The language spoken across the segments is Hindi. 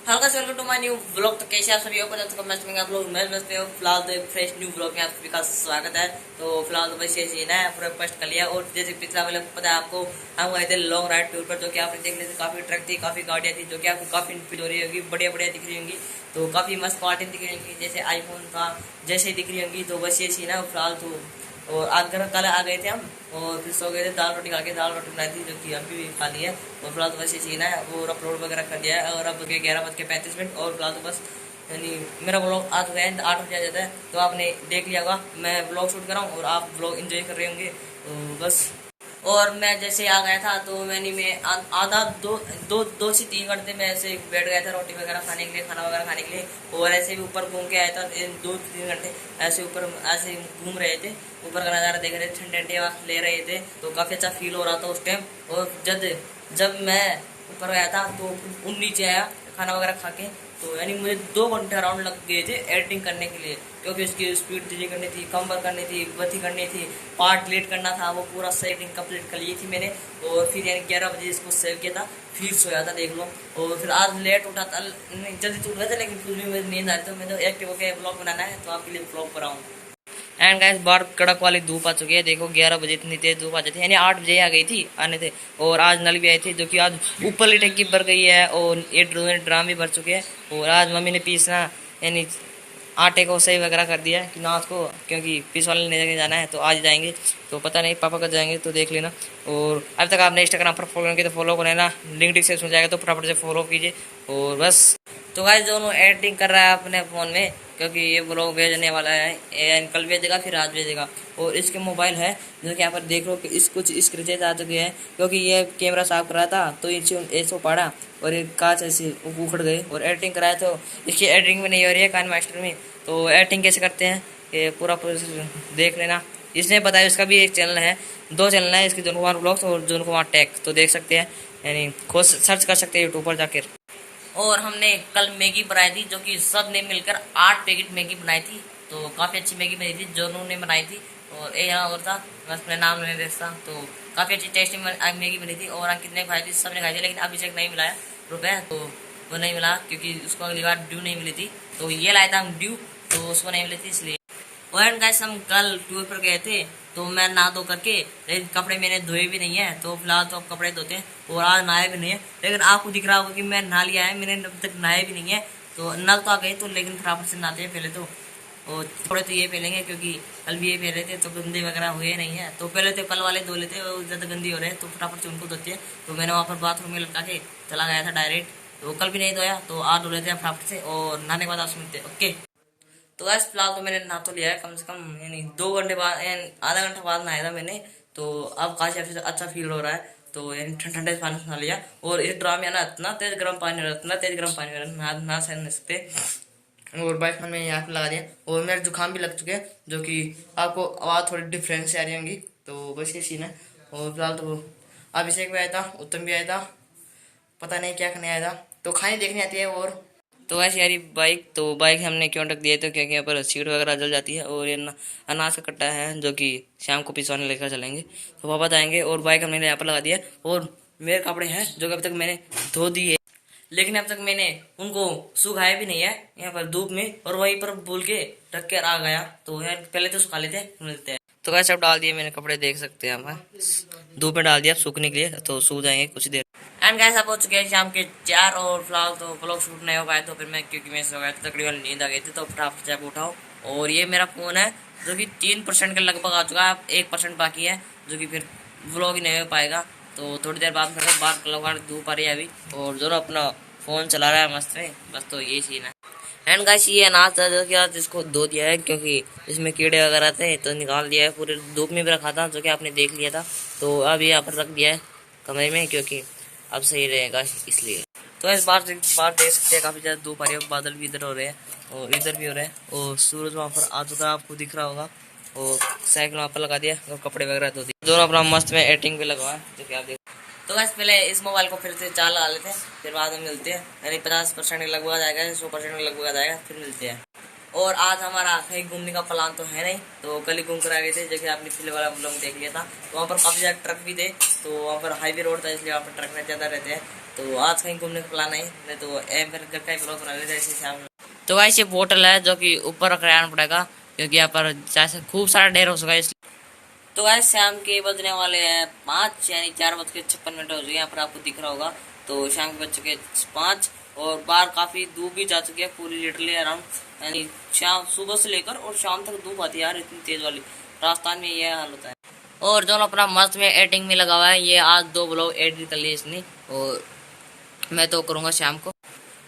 हल्का से welcome to my new blog. तो कैसे आप सभी हो, पता तो कमेंट में आप लोग मैं मस्त में हो। फिलहाल तो एक फ्रेश न्यू ब्लॉग में आप सभी का स्वागत है। तो फिलहाल तो बस ये सीन है, पूरा पोस्ट कर लिया। और जैसे पिछला वाले पता है आपको, हम गए थे लॉन्ग राइड टूर पर, जो कि आपने देख लिया था। काफी ट्रक थी, काफी गाड़ियां थी, जो कि आपको काफी इनफीड हो रही होगी, बढ़िया बढ़िया दिख रही होंगी। तो काफी मस्त क्वालिटी दिख रही होंगी, जैसे आईफोन का जैसे दिख रही होंगी। तो बस ये सीन है फिलहाल तो। और आज घर कल आ गए थे हम, और फिर सो गए थे। दाल रोटी खा के, दाल रोटी बनाई थी जो कि अभी भी खा ली है। और फिलहाल तो बस ये सीन है, और अपलोड वगैरह कर दिया है। और अब 11:35। और फिलहाल तो बस यानी मेरा ब्लॉग आज गया 8 बजे आ जाता है। तो आपने देख लिया होगा, मैं ब्लॉग शूट कर रहा हूँ और आप ब्लॉग एंजॉय कर रहे होंगे। तो बस। और मैं जैसे आ गया था, तो मैं आधा दो से 3 घंटे में ऐसे बैठ गया था रोटी वगैरह खाने के लिए, खाना वगैरह खाने के लिए। और ऐसे भी ऊपर घूम के आया था। 2-3 घंटे ऐसे ऊपर ऐसे घूम रहे थे, ऊपर का नज़ारा देख रहे थे, ठंडे ठंडे हवा ले रहे थे। तो काफ़ी अच्छा फील हो रहा था उस टाइम। और जब मैं ऊपर गया था, तो उन नीचे आया खाना वगैरह खा के। तो यानी मुझे 2 घंटे अराउंड लग गए थे एडिटिंग करने के लिए, क्योंकि उसकी स्पीड धीरे करनी थी, कम करनी थी, गति करनी थी, पार्ट डिलीट करना था। वो पूरा सेटिंग कंप्लीट कर ली थी मैंने। और फिर यानी 11 बजे इसको सेव किया था, फिर सोया था, देख लो। और फिर आज लेट उठा था, जल्दी तो उठ गया था, लेकिन फिर भी मुझे नींद आ रही। तो मैं तो एक्टिव होकर ब्लॉग बनाना है, तो आपके लिए ब्लॉग बनाऊँ। एंड गाइस बाहर कड़क वाली धूप आ चुकी है, देखो 11 बजे इतनी तेज धूप आ जाती है, यानी 8 बजे आ गई थी आने थे। और आज नल भी आई थी, जो कि आज ऊपर टंकी भर गई है, और ये ड्राम भी भर चुके हैं। और आज मम्मी ने पीसना यानी आटे को सही वगैरह कर दिया है कि नाथ को, क्योंकि पीस वाले ने जाना है। तो आज जाएंगे, तो पता नहीं पापा कब जाएंगे, तो देख लेना। और अब तक आपने इंस्टाग्राम पर फॉलो किया तो फॉलो कर लेना, लिंक डिस्क्रिप्शन जाएगा, तो फटाफट से फॉलो कीजिए। और बस। तो गाइस दोनों एडिटिंग कर रहा है अपने फ़ोन में, क्योंकि ये ब्लॉग भेजने वाला है, कल भेजेगा फिर आज भेजेगा। और इसके मोबाइल है, जो कि यहाँ पर देख लो कि कुछ स्क्रैचेज आ चुके हैं, क्योंकि ये कैमरा साफ कर रहा था, तो ऐसे पड़ा और ये कांच ऐसे उखड़ गए। और एडिटिंग कराया, तो इसकी एडिटिंग में नहीं हो रही है काइन मास्टर में। तो एडिटिंग कैसे करते हैं ये पूरा प्रोसेस देख लेना। इसने बताया, उसका भी एक चैनल है, 2 चैनल है इसके, जून कुमार ब्लॉग्स और जून कुमार टेक। तो देख सकते हैं, यानी खुद सर्च कर सकते हैं यूट्यूब पर जाकर। और हमने कल मैगी बनाई थी, जो कि सब ने मिलकर 8 पैकेट मैगी बनाई थी। तो काफ़ी अच्छी मैगी बनी थी, जोनू ने बनाई थी। और एक यहाँ और था, बस मैं नाम नहीं देखता। तो काफ़ी अच्छी टेस्टी मैगी बनी थी। और अंकित ने खाई थी, सब ने खाई थी, लेकिन अभिषेक नहीं मिलाया रुपये, तो वो नहीं मिला, क्योंकि उसको अगली बार ड्यू नहीं मिली थी। तो ये लाया था हम ड्यू, तो उसको नहीं मिली थी, इसलिए। और गाइस हम कल टूर पर गए थे, तो मैं नहा धो करके, लेकिन कपड़े मैंने धोए भी नहीं है। तो फिलहाल तो अब कपड़े धोते हैं, और आज नहाए भी नहीं है। लेकिन आपको दिख रहा होगा कि मैं नहा लिया है, मैंने अब तक नहाए भी नहीं है। तो नल तो आ गए, तो लेकिन फटाफट से नहाते हैं पहले तो। और थोड़े तो ये पहलेंगे, क्योंकि कल भी ये पहले थे, तो गंदे वगैरह हुए नहीं है। तो पहले तो कल वाले धो लेते, और ज़्यादा गंदी हो रहे हैं, तो फटाफट से उनको धोते हैं। तो मैंने वहाँ पर बाथरूम में लटका के चला गया था डायरेक्ट। तो कल भी नहीं धोया, तो आज धो लेते हैं फटाफट से, और नहाने के बाद आप सुनते हैं, ओके। तो गैस फिलहाल तो मैंने नहा तो लिया है, कम से कम यानी 2 घंटे बाद, यानी आधा घंटा बाद नहाया था मैंने। तो अब काफी अच्छा फील हो रहा है। तो यानी ठंडे पानी से नहा लिया। और इस ड्राम में ना इतना तेज गर्म पानी हो रहा है, इतना तेज गर्म पानी हो रहा है, नहा सह नहीं सकते। और बाइक में यहाँ पे लगा दिया। और मेरे जुकाम भी लग चुके हैं, जो कि आपको आवाज़ थोड़ी डिफरेंस से आ रही होंगी। तो बस ये सीन है। और फिलहाल तो अभिषेक भी आया था, उत्तम भी आया था, पता नहीं क्या करने आया था, तो खाने देखने आती है। और तो वैसे यारी बाइक हमने क्यों रख दिया है, तो क्योंकि यहाँ पर सीट वगैरह जल जाती है। और ये अनाज का कट्टा है, जो कि शाम को पिसवाने लेकर चलेंगे, तो पापा जाएंगे। और बाइक हमने यहाँ पर लगा दिया। और मेरे कपड़े हैं, जो कि अब तक मैंने धो दिए, लेकिन अब तक मैंने उनको सुखाया भी नहीं है यहाँ पर धूप में, और वहीं पर भूल के रख कर आ गया। तो यार पहले तो सुखा लेते हैं, मिलते हैं। तो कैसे अब डाल दिए मैंने कपड़े, देख सकते हैं आप, धूप में डाल दिया सूखने के लिए, तो सूख जाएंगे कुछ देर। एंड गाइस आप हो चुके हैं शाम के 4, और फिलहाल तो ब्लॉग शूट नहीं हो पाया। तो फिर मैं, क्योंकि मैं सो गया था, तकरीबन नींद आ गई थी, तो फटाफट से आप उठाओ। और ये मेरा फ़ोन है, जो कि 3% के लगभग आ चुका है, 1% बाकी है, जो कि फिर व्लॉग ही नहीं हो पाएगा। तो थोड़ी देर बाद फिर बाहर लगभग धूप आ रही है अभी, और जो अपना फ़ोन चला रहा है मस्त में, बस। तो ये सीन है। एंड गाइस ये अनाज था, जो कि आज इसको धो दिया है, क्योंकि इसमें कीड़े वगैरह थे, तो निकाल दिया है। पूरे धूप में भी रखा था, जो कि आपने देख लिया था। तो अब यहाँ पर रख दिया है कमरे में, क्योंकि अब सही रहेगा इसलिए। तो इस बार देख सकते हैं, काफ़ी ज़्यादा धूप आ रही है, बादल भी इधर हो रहे हैं और इधर भी हो रहे हैं, और सूरज वहाँ पर आ चुका है, आपको दिख रहा होगा। और साइकिल वहाँ पर लगा दिया, और कपड़े वगैरह धो दिए, दोनों अपना मस्त में एडिटिंग भी लगवा है, जो कि आप देख। तो बस पहले इस मोबाइल को फिर से चार्ज लगा लेते हैं, फिर बाद में मिलते हैं। यानी 50% के लगभग आ जाएगा, 100% के लगभग आ जाएगा, फिर मिलते हैं। और आज हमारा कहीं घूमने का प्लान तो है नहीं, तो कल ही घूम कर आ गए थे, जैसे आपने पिछले वाला ब्लॉग देख लिया था। तो वहाँ पर काफ़ी ज़्यादा ट्रक भी थे, तो वहाँ पर हाईवे रोड था, इसलिए वहाँ पर ट्रक ज़्यादा रहते हैं। तो आज कहीं घूमने का प्लान नहीं तो फिर घर का ही ब्लॉग बना लेते ऐसे शाम में। तो गाइस ये बोतल है जो कि ऊपर रख आना पड़ेगा क्योंकि यहाँ पर जैसे खूब सारा ढेर हो सका इसलिए। तो गाइस शाम के बजने वाले हैं 5 यानी 4:56 हो गए। यहाँ पर आपको दिख रहा होगा। तो शाम के बज चुके 5 और बाहर काफी धूप भी जा चुकी है पूरी लिटरली अराउंड, यानी शाम सुबह से लेकर और शाम तक धूप आती है यार इतनी तेज वाली। राजस्थान में यह हाल होता है। और जो अपना मस्त में एडिटिंग में लगा हुआ है, ये आज 2 ब्लॉग एडिट कर लिए इसने और मैं तो करूँगा शाम को,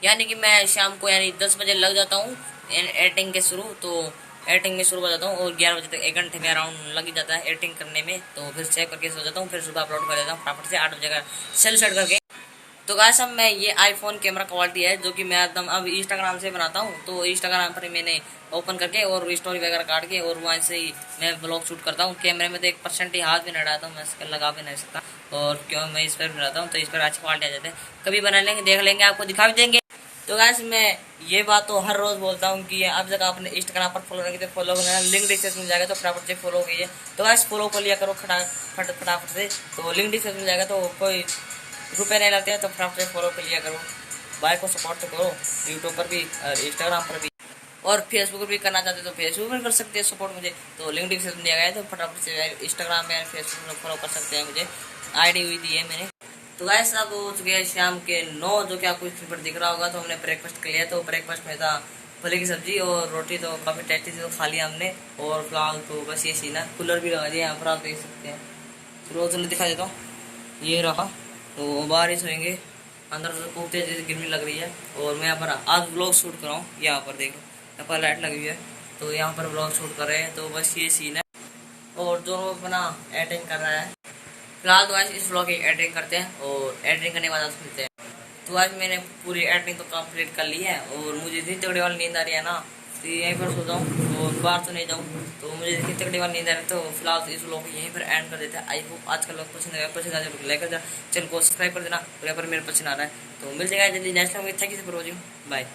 यानी कि मैं शाम को यानी 10 बजे लग जाता हूँ एडिटिंग के शुरू। तो एडिटिंग में शुरू हो जाता हूँ और 11 बजे तक 1 घंटे में अराउंड लग ही जाता है एडिटिंग करने में। तो फिर सेव करके सो जाता हूँ, फिर सुबह अपलोड कर देता हूँ फटाफट से 8 बजे का सेल सेट करके। तो गाइस अब मैं ये आईफोन कैमरा क्वालिटी है जो कि मैं एकदम अब इंस्टाग्राम से बनाता हूँ। तो इंस्टाग्राम पर मैंने ओपन करके और स्टोरी वगैरह काट के और वहाँ से ही मैं ब्लॉग शूट करता हूँ। कैमरे में तो 1% ही हाथ भी नहीं डालता हूँ, मैं इसका लगा भी नहीं सकता। और क्यों मैं इस पर बनाता हूँ तो इस पर अच्छी क्वालिटी आ जाते हैं। कभी बना लेंगे, देख लेंगे, आपको दिखा भी देंगे। तो गाइस मैं ये बात तो हर रोज बोलता हूँ कि अब जब आपने इंस्टाग्राम पर फॉलो नहीं फॉलो करना, लिंक डिस्क्रिप्शन में जाएगा तो फटाफट से फॉलो कीजिए। तो गाइस फॉलो कर लिया करो फटाफट से। तो लिंक डिस्क्रिप्शन में जाएगा तो कोई रुपए नहीं लगते हैं, तो फटाफट से फॉलो कर लिया करो। भाई को सपोर्ट तो करो यूट्यूब पर भी और इंस्टाग्राम पर भी, और फेसबुक पर भी करना चाहते तो फेसबुक पर कर सकते हैं सपोर्ट मुझे। तो लिंक डिस्क्रिप्शन दिया गया है तो फटाफट से इंस्टाग्राम में फेसबुक में फॉलो कर सकते हैं मुझे, आईडी हुई दी है मैंने। तो गाइस अब हो चुके हैं शाम के 9 जो कि आपको स्क्रीन पर दिख रहा होगा। तो हमने ब्रेकफास्ट कर लिया। तो ब्रेकफास्ट में था फली की सब्जी और रोटी, तो काफ़ी टेस्टी थी, तो खा लिया हमने। और फिलहाल तो बस ये सीना कूलर भी लगा दिया यहाँ पर, आप देख सकते हैं। रोज दिखा देता हूँ, ये रहा। तो बाहर ही सोएंगे, अंदर से खूब तेज गर्मी लग रही है। और मैं यहाँ पर आज ब्लॉग शूट कर रहा हूँ, यहाँ पर देखो यहाँ पर लाइट लगी हुई है तो यहाँ पर ब्लॉग शूट कर रहे हैं। तो बस ये सीन है और जो अपना एडिटिंग कर रहा है फिलहाल। तो आज इस ब्लॉग की एडिटिंग करते हैं और एडिटिंग करने के बाद मिलते हैं। तो आज मैंने पूरी एडिटिंग तो कंप्लीट कर ली है और मुझे इतनी तगड़ी वाली नींद आ रही है ना, तो यहीं पर सो जाऊँ और बाहर तो नहीं जाऊँ। तो मुझे इतनी तगड़ी वाली नींद आ रही है। तो फिलहाल तो इस ब्लॉग को यहीं पर एंड कर देते हैं। आई होप आज का ब्लॉग पसंद आएगा, पसंद आ जाए लाइक कर देना, चैनल को सब्सक्राइब कर देना। पर मेरे पसंद आ रहा है तो मिल जाएगा जल्दी next time. Thank you for watching, bye.